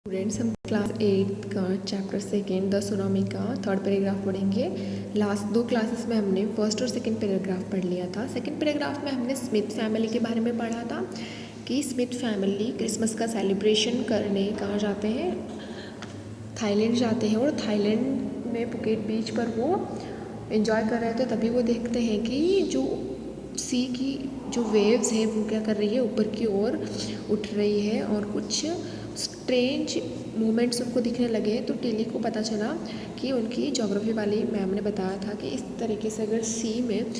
Students, हम class 8 का chapter second the tsunami का थर्ड पैराग्राफ पढ़ेंगे। लास्ट दो क्लासेस में हमने फर्स्ट और सेकंड पैराग्राफ पढ़ लिया था। सेकंड पैराग्राफ में हमने स्मिथ फैमिली के बारे में पढ़ा था कि स्मिथ फैमिली क्रिसमस का सेलिब्रेशन करने कहाँ जाते हैं, थाईलैंड जाते हैं। और थाईलैंड में पुकेट बीच पर वो एंजॉय कर रहे थे, तभी वो देखते हैं कि जो सी की जो वेव्स है वो क्या कर रही है, ऊपर की ओर उठ रही है और कुछ स्ट्रेंज मूवमेंट्स उनको दिखने लगे। तो टिली को पता चला कि उनकी ज्योग्राफी वाली मैम ने बताया था कि इस तरीके से अगर सी में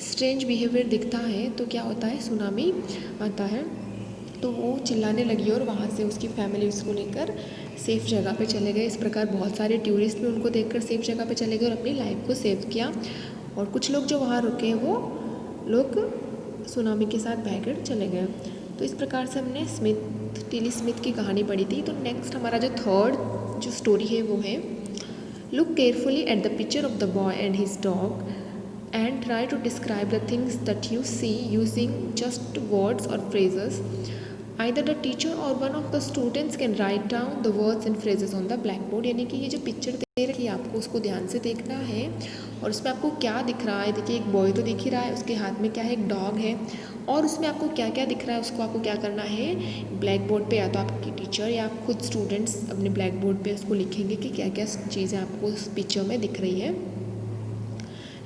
स्ट्रेंज बिहेवियर दिखता है तो क्या होता है, सुनामी आता है। तो वो चिल्लाने लगी और वहाँ से उसकी फैमिली उसको लेकर सेफ़ जगह पे चले गए। इस प्रकार बहुत सारे टूरिस्ट भी उनको देखकर सेफ़ जगह पे चले गए और अपनी लाइफ को सेव किया। और कुछ लोग जो वहाँ रुके वो लोग सुनामी के साथ बहकर चले गए। तो इस प्रकार से हमने टिली स्मिथ की कहानी पढ़ी थी। तो नेक्स्ट हमारा जो थर्ड जो स्टोरी है वो है, look carefully at the picture of the boy and his dog and try to describe the things that you see using just words or phrases. Either the teacher or one of the students can write down the words and phrases on the blackboard. यानी कि ये जो picture दे रखी है आपको उसको ध्यान से देखना है और उसमें आपको क्या दिख रहा है। देखिए एक बॉय तो दिख ही रहा है, उसके हाथ में क्या है, एक डॉग है, और उसमें आपको क्या क्या दिख रहा है उसको आपको क्या करना है, ब्लैक बोर्ड पर या तो आपकी टीचर या आप खुद स्टूडेंट्स अपने ब्लैक बोर्ड पर उसको लिखेंगे कि क्या क्या चीज़ें आपको उस पिक्चर में दिख रही है।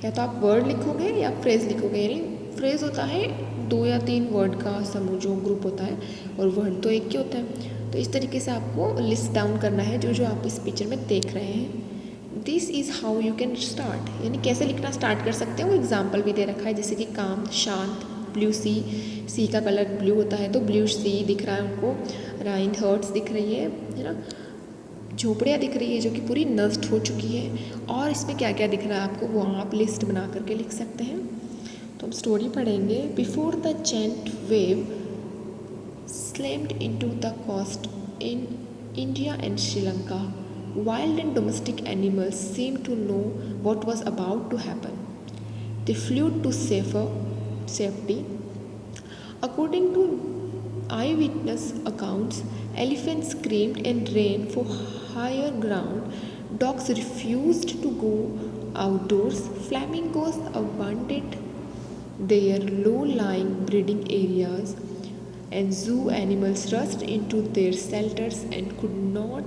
या तो आप वर्ड लिखोगे या फ्रेज़ लिखोगे। यानी फ्रेज़ होता है 2 या 3 वर्ड का समूह जो ग्रुप होता है, और वर्ड तो एक ही होता है। तो इस तरीके से आपको लिस्ट डाउन करना है जो जो आप इस पिक्चर में देख रहे हैं। This is how you can start, यानी कैसे लिखना स्टार्ट कर सकते हैं वो एग्जाम्पल भी दे रखा है। जैसे कि काम, शांत, ब्लू सी का कलर ब्लू होता है तो ब्लू सी दिख रहा है उनको, राइंड हर्ट्स दिख रही है ना, झोपड़ियाँ दिख रही है जो कि पूरी नष्ट हो चुकी है। और इसमें क्या क्या दिख रहा है आपको वो आप लिस्ट बना करके लिख सकते हैं। तो हम स्टोरी पढ़ेंगे। Before the giant wave slammed into the coast in India and Sri Lanka, wild and domestic animals seemed to know what was about to happen. They flew to safety. According to eyewitness accounts, elephants screamed and ran for higher ground. Dogs refused to go outdoors. Flamingos abandoned their low-lying breeding areas, and zoo animals rushed into their shelters and could not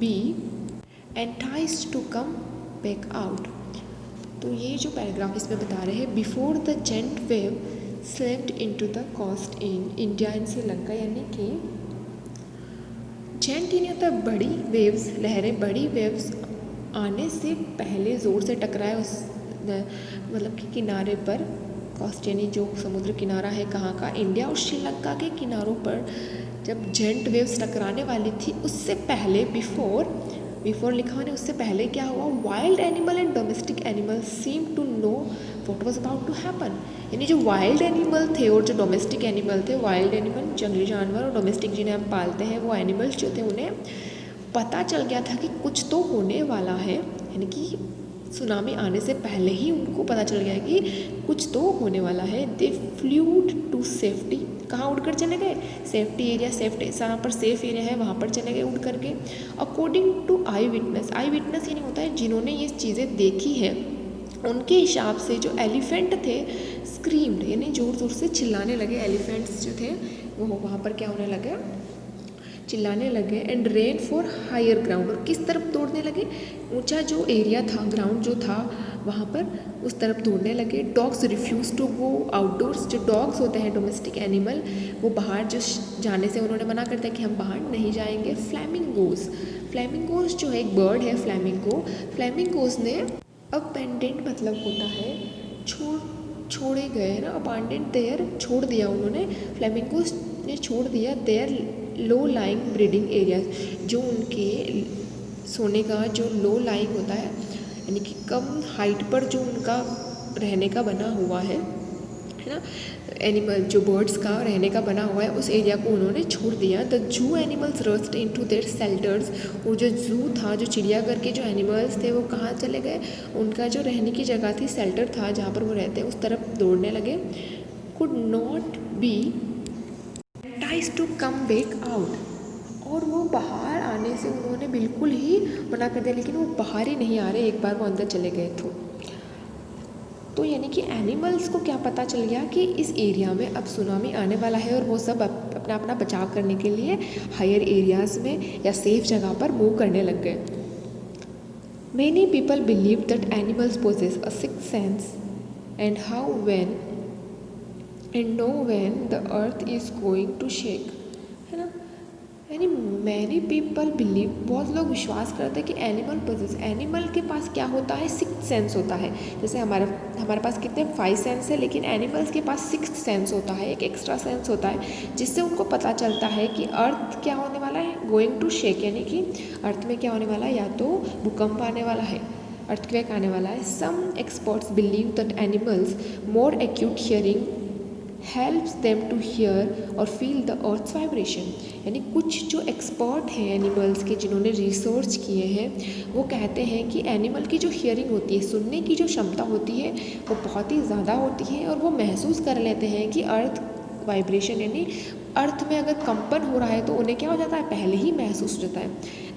be enticed to come back out. तो ये जो paragraph इसमें बता रहे हैं, before the giant wave slammed into the coast in India and Sri Lanka, यानी कि gent यानी होता है बड़ी वेव्स, लहरें, बड़ी वेव्स आने से पहले ज़ोर से टकराए उस मतलब कि किनारे पर। कोस्ट यानी जो समुद्र किनारा है कहाँ का, इंडिया और श्रीलंका के किनारों पर जब जेंट वेव्स टकराने वाली थी उससे पहले, बिफोर लिखा हुआ है, उससे पहले क्या हुआ, wild animal and domestic animal seem to know what was about to happen. यानी जो वाइल्ड एनिमल थे और जो डोमेस्टिक एनिमल थे, वाइल्ड एनिमल जंगली जानवर और डोमेस्टिक जिन्हें हम पालते हैं वो एनिमल्स जो थे उन्हें पता चल गया था कि कुछ तो होने वाला है। यानी कि सुनामी आने से पहले ही उनको पता चल गया कि कुछ तो होने वाला है। दे फ्लूड टू सेफ्टी, कहाँ उड़कर चले गए, सेफ्टी एरिया, जहाँ पर सेफ एरिया है वहाँ पर चले गए उड़ करके। अकॉर्डिंग टू आई विटनेस यानी होता है जिन्होंने ये चीज़ें देखी हैं, उनके हिसाब से जो एलिफेंट थे स्क्रीम्ड यानी ज़ोर ज़ोर से चिल्लाने लगे। एलिफेंट्स जो थे वो वहाँ पर क्या होने लगे, चिल्लाने लगे। And ran for higher ground, और किस तरफ दौड़ने लगे, ऊंचा जो एरिया था, ग्राउंड जो था वहाँ पर उस तरफ दौड़ने लगे। Dogs refuse to go outdoors, जो डॉग्स होते हैं डोमेस्टिक एनिमल वो बाहर जो जाने से उन्होंने मना करते हैं कि हम बाहर नहीं जाएंगे। फ्लैमिंगोज जो है एक बर्ड है, फ्लैमिंगोज ने अबेंडेंट मतलब होता है छोड़े गए ना, अबेंडेंट देयर छोड़ दिया उन्होंने, फ्लैमिंगोज ने छोड़ दिया their low lying breeding areas, जो उनके सोने का जो लो लाइंग होता है यानी कि कम हाइट पर जो उनका रहने का बना हुआ है ना, एनिमल जो बर्ड्स का रहने का बना हुआ है उस एरिया को उन्होंने छोड़ दिया। The zoo animals rust into their shelters, और जो जू था, जो चिड़ियाघर के जो एनिमल्स थे वो कहाँ चले गए, उनका जो रहने की जगह थी, शेल्टर था जहाँ पर वो रहते हैं, उस तरफ दौड़ने लगे। Could not be enticed to come back out, और वो बाहर आने से उन्होंने बिल्कुल ही मना कर दिया, लेकिन वो बाहर ही नहीं आ रहे एक बार वो अंदर चले गए तो यानी कि एनिमल्स को क्या पता चल गया कि इस एरिया में अब सुनामी आने वाला है, और वो सब अपना अपना बचाव करने के लिए हायर एरियाज़ में या सेफ जगह पर मूव करने लग गए। Many people believe that animals possess a sixth sense and know when the earth is going to shake, है ना। यानी मैनी पीपल बिलीव, बहुत लोग विश्वास करते हैं कि एनिमल के पास क्या होता है, सिक्स्थ सेंस होता है। जैसे हमारे पास कितने 5 सेंस है, लेकिन एनिमल्स के पास सिक्स्थ सेंस होता है, एक एक्स्ट्रा सेंस होता है, जिससे उनको पता चलता है कि अर्थ क्या होने वाला है, गोइंग टू शेक, यानी कि अर्थ में क्या होने वाला है, या तो भूकंप आने वाला है, अर्थक्वेक आने वाला है। Some experts believe that animals more acute hearing helps them to hear or feel the earth's vibration. यानी कुछ जो एक्सपर्ट हैं एनिमल्स के, जिन्होंने रिसर्च किए हैं, वो कहते हैं कि एनिमल की जो हियरिंग होती है, सुनने की जो क्षमता होती है, वो बहुत ही ज़्यादा होती है, और वो महसूस कर लेते हैं कि अर्थ वाइब्रेशन, यानी अर्थ में अगर कंपन हो रहा है तो उन्हें क्या हो जाता है, पहले ही महसूस हो जाता है।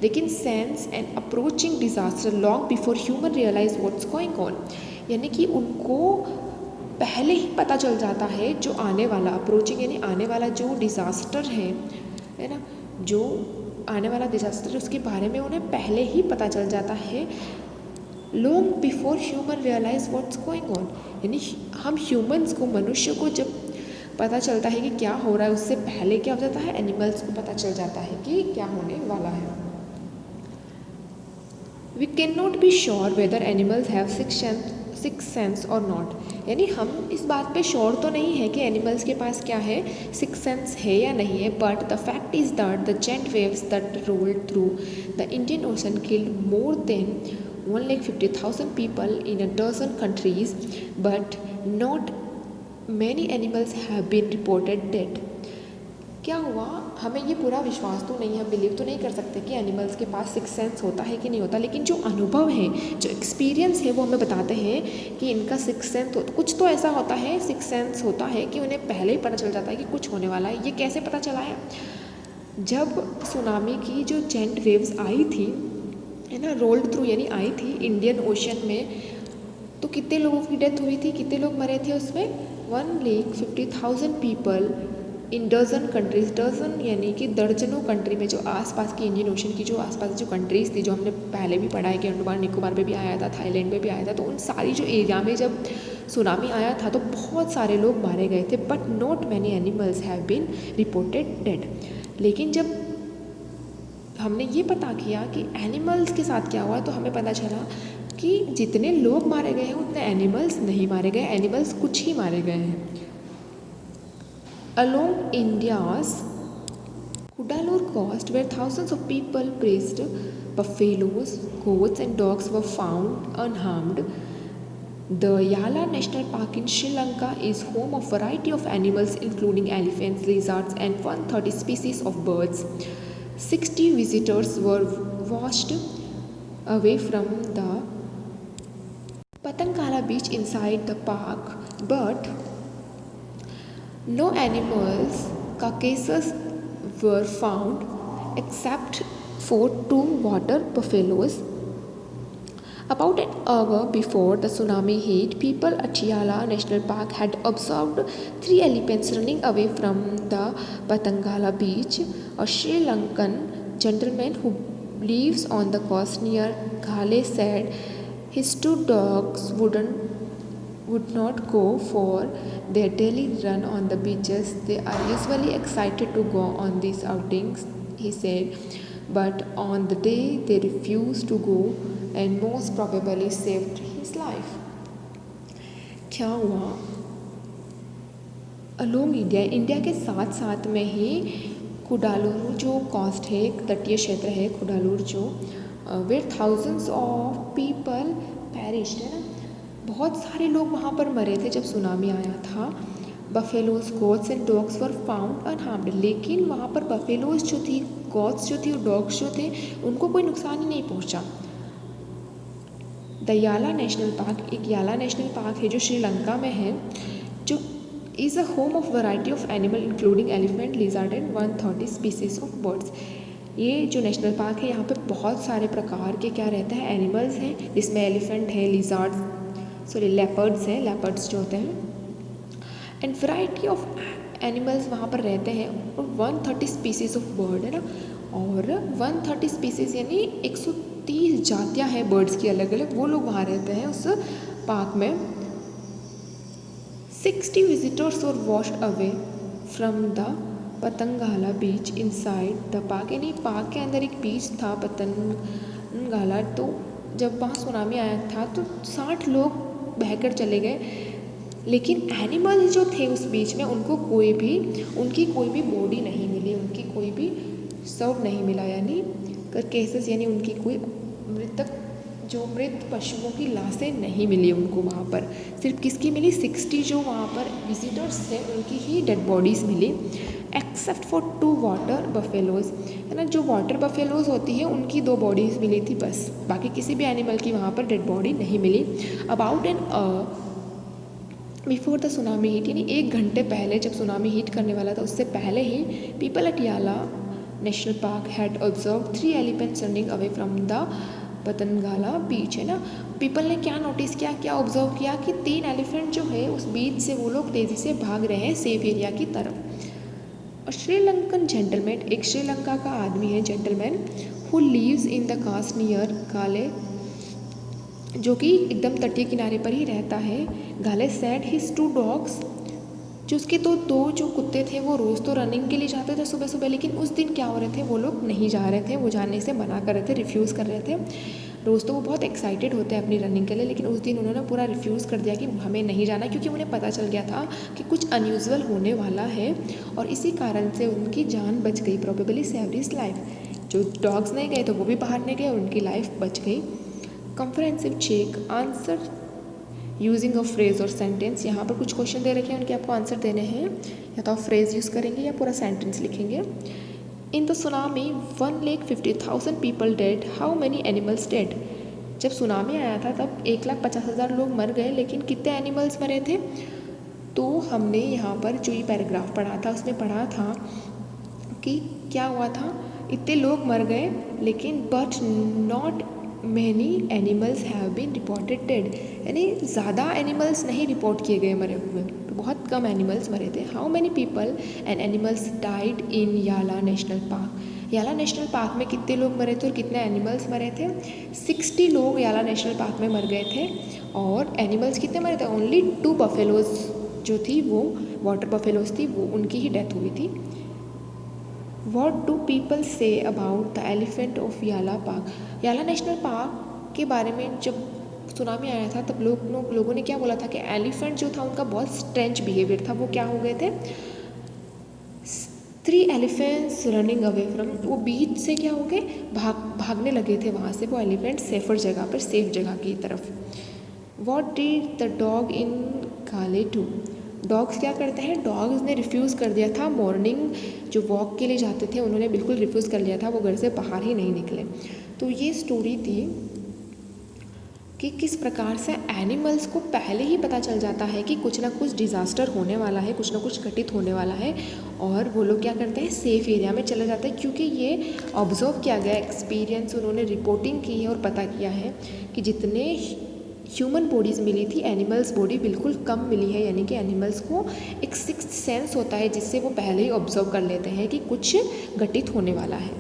लेकिन sense and approaching disaster long before human realise what's going on, यानी कि उनको पहले ही पता चल जाता है जो आने वाला, अप्रोचिंग यानी आने वाला जो डिज़ास्टर है ना, जो आने वाला डिज़ास्टर उसके बारे में उन्हें पहले ही पता चल जाता है, long before human realise what's going on. यानी हम ह्यूमंस को, मनुष्य को जब पता चलता है कि क्या हो रहा है, उससे पहले क्या हो जाता है, एनिमल्स को पता चल जाता है कि क्या होने वाला है। We can not be sure whether animals have six sense और नॉट, यानी हम इस बात पे श्योर तो नहीं है कि एनिमल्स के पास क्या है, सिक्स सेंस है या नहीं है, but the fact is that the giant waves that rolled through the Indian ocean killed more than 1,50,000 people in a dozen countries, but not many animals have been reported dead. क्या हुआ, हमें ये पूरा विश्वास तो नहीं है, बिलीव तो नहीं कर सकते कि एनिमल्स के पास सिक्स सेंस होता है कि नहीं होता, लेकिन जो अनुभव है, जो एक्सपीरियंस है, वो हमें बताते हैं कि इनका सिक्स सेंस कुछ तो ऐसा होता है, सिक्स सेंस होता है कि उन्हें पहले ही पता चल जाता है कि कुछ होने वाला है। ये कैसे पता चला है, जब सुनामी की जो जेंट वेव्स आई थी, है ना, रोल्ड थ्रू यानी आई थी इंडियन ओशन में, तो कितने लोगों की डेथ हुई थी, कितने लोग मरे थे उसमें, 1,50,000 people इन डजन कंट्रीज़, डजन यानी कि दर्जनों कंट्री में, जो आसपास की इंडियन ओशन की जो आसपास जो कंट्रीज़ थी, जो हमने पहले भी पढ़ा है कि अंडमान निकोबार में भी आया था, थाईलैंड में भी आया था, तो उन सारी जो एरिया में जब सुनामी आया था तो बहुत सारे लोग मारे गए थे, but not many animals have been reported dead. लेकिन जब हमने ये पता किया कि एनिमल्स के साथ क्या हुआ, तो हमें पता चला कि जितने लोग मारे गए हैं उतने एनिमल्स नहीं मारे गए, एनिमल्स कुछ ही मारे गए हैं। Along India's Kudalur coast, where thousands of people praised buffaloes, goats and dogs were found unharmed, the Yala National Park in Sri Lanka is home of a variety of animals including elephants, lizards and 130 species of birds. 60 visitors were washed away from the Patangala beach inside the park, but no animals carcasses were found except for 2 water buffaloes. About an hour before the tsunami hit, people at Yala National Park had observed 3 elephants running away from the Patangala beach. A Sri Lankan gentleman who lives on the coast near Ghale said his 2 dogs would not go for their daily run on the beaches. They are usually excited to go on these outings, he said, but on the day they refused to go and most probably saved his life. क्या हुआ, along India के साथ साथ में ही कुडालूर जो cost है, एक तटीय क्षेत्र है कुडालूर, जो where thousands of people perished, है ना, बहुत सारे लोग वहाँ पर मरे थे जब सुनामी आया था। Buffaloes, goats and dogs were found unharmed, लेकिन वहाँ पर बफेलोज जो थी, गोट्स जो थी और डॉग्स जो थे, उनको कोई नुकसान ही नहीं पहुँचा। द याला नेशनल पार्क, एक याला नेशनल पार्क है जो श्रीलंका में है, जो is a home of variety of animal including elephant, lizard and 130 species of birds. ये जो नेशनल पार्क है यहाँ पे बहुत सारे प्रकार के क्या रहते हैं, एनिमल्स हैं, जिसमें एलिफेंट है, लेपर्ड्स हैं, लेपर्ड्स जो होते हैं, एंड वैरायटी ऑफ एनिमल्स वहाँ पर रहते हैं, और 130 स्पीसीज ऑफ बर्ड है ना, और 130 स्पीसीज यानी 130 जातियाँ हैं बर्ड्स की अलग अलग, वो लोग वहाँ रहते हैं उस पार्क में। 60 visitors were washed away from the Patanangala beach inside the park, यानी पार्क के अंदर एक बीच था पतंगाला, तो जब वहाँ सुनामी आया था तो 60 लोग बहकर चले गए, लेकिन एनिमल्स जो थे उस बीच में उनकी कोई भी बॉडी नहीं मिली, उनकी कोई भी शव नहीं मिला, यानी केसेस, यानी उनकी कोई मृत पशुओं की लाशें नहीं मिली उनको वहाँ पर। सिर्फ किसकी मिली, 60 जो वहाँ पर विजिटर्स थे उनकी ही डेड बॉडीज़ मिली, एक्सेप्ट फॉर 2 वाटर बफेलोज, है ना, जो वाटर बफेलोज होती है उनकी 2 बॉडीज़ मिली थी बस, बाकी किसी भी एनिमल की वहाँ पर डेड बॉडी नहीं मिली। About an before the tsunami hit, यानी 1 घंटे पहले जब सुनामी हिट करने वाला था उससे पहले ही people at Yala national park had observe 3 elephants running away from the Patanangala beach, है ना। पीपल ने क्या नोटिस किया, क्या ऑब्जर्व किया कि 3 एलिफेंट जो है उस बीच से वो लोग तेज़ी से भाग रहे हैं सेफ एरिया की तरफ। और श्रीलंकन जेंटलमैन, एक श्रीलंका का आदमी है gentleman, who leaves in the cast near गाले, जो कि एकदम तटीय किनारे पर ही रहता है, गाले सेड हिज 2 डॉग्स, जो उसके दो जो कुत्ते थे वो रोज़ तो रनिंग के लिए जाते थे सुबह सुबह, लेकिन उस दिन क्या हो रहे थे, वो लोग नहीं जा रहे थे, वो जाने से मना कर रहे थे, रिफ्यूज़ कर रहे थे। रोज़ तो वो बहुत एक्साइटेड होते हैं अपनी रनिंग के लिए, लेकिन उस दिन उन्होंने पूरा रिफ्यूज़ कर दिया कि हमें नहीं जाना, क्योंकि उन्हें पता चल गया था कि कुछ अनयूजुअल होने वाला है, और इसी कारण से उनकी जान बच गई, प्रोबेबली सेव्ड हिज लाइफ। जो डॉग्स नहीं गए तो वो भी बाहर नहीं गए और उनकी लाइफ बच गई। Comprehensive check answer using a phrase और सेंटेंस, यहाँ पर कुछ क्वेश्चन दे रखे हैं, उनके आपको आंसर देने हैं, या तो आप फ्रेज यूज़ करेंगे या पूरा सेंटेंस लिखेंगे। In the tsunami 1,50,000 people dead, how many animals dead, जब सुनामी आया था तब 1,50,000 लोग मर गए, लेकिन कितने एनिमल्स मरे थे, तो हमने यहाँ पर जो ये पैराग्राफ पढ़ा था उसमें पढ़ा था कि क्या हुआ था, इतने लोग मर गए, लेकिन but not many animals have been reported dead, यानी ज़्यादा एनिमल्स नहीं रिपोर्ट किए गए मरे हुए, तो बहुत कम एनिमल्स मरे थे। How many people and animals died in याला नेशनल पार्क, याला नेशनल पार्क में कितने लोग मरे थे और कितने एनिमल्स मरे थे, 60 लोग याला नेशनल पार्क में मर गए थे, और एनिमल्स कितने मरे थे, ओनली 2 बफेलोज जो थी वो वाटर बफेलोज थी, वो उनकी ही डेथ हुई थी। What do people say about the elephant of याला पार्क, याला नेशनल पार्क के बारे में जब सुनामी आया था तब लोगों ने क्या बोला था कि एलिफेंट जो था उनका बहुत स्ट्रेंच बिहेवियर था, वो क्या हो गए थे, 3 एलिफेंट्स रनिंग अवे फ्रॉम, वो बीच से क्या हो गए, भागने लगे थे वहाँ से वो एलिफेंट सेफर जगह पर, सेफ जगह की तरफ। What did the dog in गाले do, डॉग्स क्या करते हैं, डॉग्स ने रिफ्यूज़ कर दिया था, मॉर्निंग जो वॉक के लिए जाते थे उन्होंने बिल्कुल रिफ्यूज़ कर लिया था, वो घर से बाहर ही नहीं निकले। तो ये स्टोरी थी कि किस प्रकार से एनिमल्स को पहले ही पता चल जाता है कि कुछ ना कुछ डिज़ास्टर होने वाला है, कुछ ना कुछ घटित होने वाला है, और वो लोग क्या करते हैं, सेफ़ एरिया में चले जाते हैं, क्योंकि ये ऑब्जर्व किया गया, एक्सपीरियंस उन्होंने रिपोर्टिंग की है और पता किया है कि जितने ह्यूमन बॉडीज़ मिली थी, एनिमल्स बॉडी बिल्कुल कम मिली है, यानी कि एनिमल्स को एक सिक्स्थ सेंस होता है जिससे वो पहले ही ऑब्जर्व कर लेते हैं कि कुछ घटित होने वाला है।